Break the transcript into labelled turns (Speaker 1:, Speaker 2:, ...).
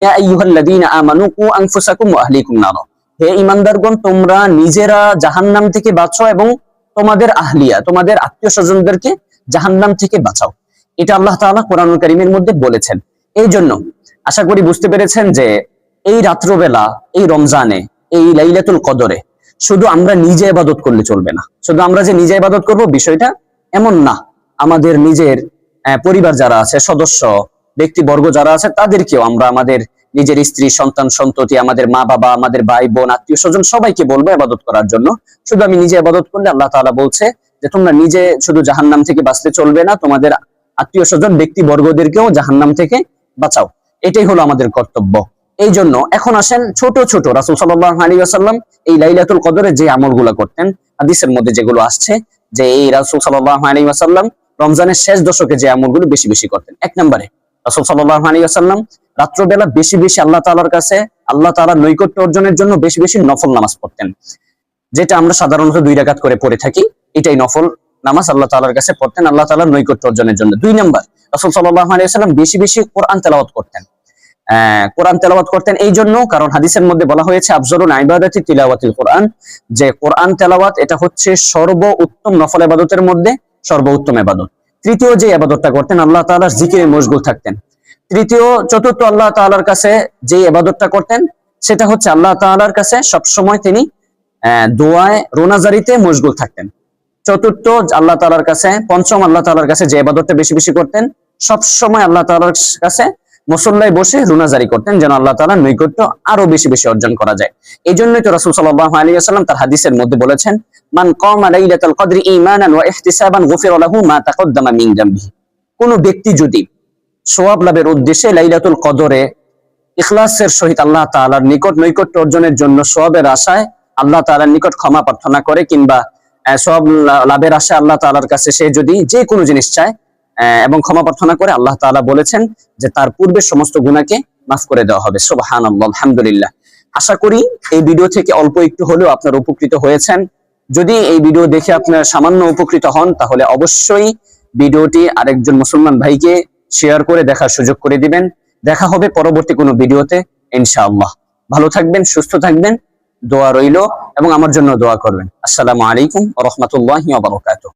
Speaker 1: ইয়া আইয়ুহাল্লাযীনা আমানু কু আনফুসাকুম ওয়া আহলিকুম নারা, হে ঈমানদারগণ তোমরা নিজেরা জাহান্নাম থেকে বাঁচো এবং তোমাদের আহলিয়া তোমাদের আত্মীয়-স্বজনদেরকে জাহান্নাম থেকে বাঁচাও। এটা আল্লাহ তাআলা কোরআনুল কারীমের মধ্যে বলেছেন। এই জন্য আশা করি বুঝতে পেরেছেন যে এই রাত্রবেলা, এই রমজানে, এই লাইলাতুল কদরে শুধু আমরা নিজে ইবাদত করলে চলবে না। শুধু আমরা যে নিজে ইবাদত করব বিষয়টা এমন না। আমাদের নিজের পরিবার যারা আছে, সদস্য ব্যক্তিবর্গ যারা আছে, তাদেরকেও আমরা আমাদের নিজের স্ত্রী, সন্তান, সন্ততি, আমাদের মা বাবা, আমাদের ভাই বোন, আত্মীয় স্বজন সবাইকে বলবো ইবাদত করার জন্য। শুধু আমি নিজে ইবাদত করলে আল্লাহ তাআলা বলছে যে তোমরা নিজে শুধু জাহান্নাম থেকে বাঁচতে চলবে না, তোমাদের আত্মীয় স্বজন ব্যক্তিবর্গদেরকেও জাহান্নাম থেকে বাঁচাও। এটাই হলো আমাদের কর্তব্য। এই জন্য এখন আসেন ছোট ছোট রাসূল সাল্লাল্লাহু আলাইহি ওয়াসাল্লাম এই লাইলাতুল কদরে যে আমলগুলো করতেন, হাদিসের মধ্যে যেগুলো আসছে যে এই রাসূল সাল্লাল্লাহু আলাইহি ওয়াসাল্লাম রমজানের শেষ দশকে যে আমলগুলো বেশি বেশি করতেন। এক নম্বরে রাসূল সাল্লাল্লাহু আলাইহি ওয়াসাল্লাম রাত্রবেলা বেশি বেশি আল্লাহ তাআলার কাছে, আল্লাহ তাআলার নৈকট্য অর্জনের জন্য বেশি বেশি নফল নামাজ পড়তেন, যেটা আমরা সাধারণত 2 রাকাত করে পড়ে থাকি। এটাই নফল নামাজ আল্লাহ তাআলার কাছে পড়তেন আল্লাহ তাআলার নৈকট্য অর্জনের জন্য। 2 নাম্বার, রাসূল সাল্লাল্লাহু আলাইহি ওয়াসাল্লাম বেশি বেশি কোরআন তেলাওয়াত করতেন। কোরআন তেলাওয়াত করতেন এই জন্য কারণ হাদিসের মধ্যে বলা হয়েছে আফজলুল ইবাদাতি তিলাওয়াতুল কোরআন, যে কোরআন তেলাওয়াত এটা হচ্ছে সর্বোত্তম নফল ইবাদতের মধ্যে সর্বোত্তম ইবাদত। তৃতীয় যে ইবাদতটা করতেন আল্লাহ তাআলার জিকিরে মশগুল থাকতেন। চতুর্থ আল্লাহ তাআলার কাছে যে ইবাদতটা করতেন সেটা হচ্ছে আল্লাহ তাআলার কাছে সব সময় তিনি দোয়ায় রোনাজারিতে মশগুল থাকতেন। চতুর্থ আল্লাহ তাআলার কাছে, পঞ্চম আল্লাহ তাআলার কাছে যে ইবাদতটা বেশি বেশি করতেন, সব সময় আল্লাহ তাআলার কাছে মুসল্লায় বসে রোনাজারি করতেন যেন আল্লাহ তাআলার নৈকট্য আরো বেশি বেশি অর্জন করা যায়। এই জন্যই তো রাসূল সাল্লাল্লাহু আলাইহি ওয়াসাল্লাম তার হাদিসের মধ্যে বলেছেন, মান কামা লাইলাতুল কদরি ঈমানান ওয়া ইহতিসাবান গুফিরা লাহু মা তাকদ্দামা মিন যামবিহি। কোন ব্যক্তি যদি সওয়াব লাভের উদ্দেশ্যে লাইলাতুল কদরে ইখলাসের সহিত আল্লাহ তাআলার নিকট নৈকট্য অর্জনের জন্য সওয়াবের আশায় আল্লাহ তাআলার নিকট ক্ষমা প্রার্থনা করে কিংবা সওয়াব লাভের আশায় আল্লাহ তাআলার কাছে সে যদি যে কোনো জিনিস চায় এবং ক্ষমা প্রার্থনা করে, আল্লাহ তাআলা বলেছেন যে তার পূর্বের সমস্ত গুনাহকে মাফ করে দেওয়া হবে। সুবহানাল্লাহ, আলহামদুলিল্লাহ। আশা করি এই ভিডিও থেকে অল্প একটু হলেও আপনারা উপকৃত হয়েছেন। যদি এই ভিডিও দেখে আপনারা সামান্য উপকৃত হন তাহলে অবশ্যই ভিডিওটি আরেকজন মুসলমান ভাইকে শেয়ার করে দেখার সুযোগ করে দিবেন। দেখা হবে পরবর্তী কোনো ভিডিওতে ইনশাআল্লাহ। ভালো থাকবেন, সুস্থ থাকবেন, দোয়া রইল এবং আমার জন্য দোয়া করবেন। আসসালামু আলাইকুম ওয়া রাহমাতুল্লাহি ওয়া বারাকাতুহু।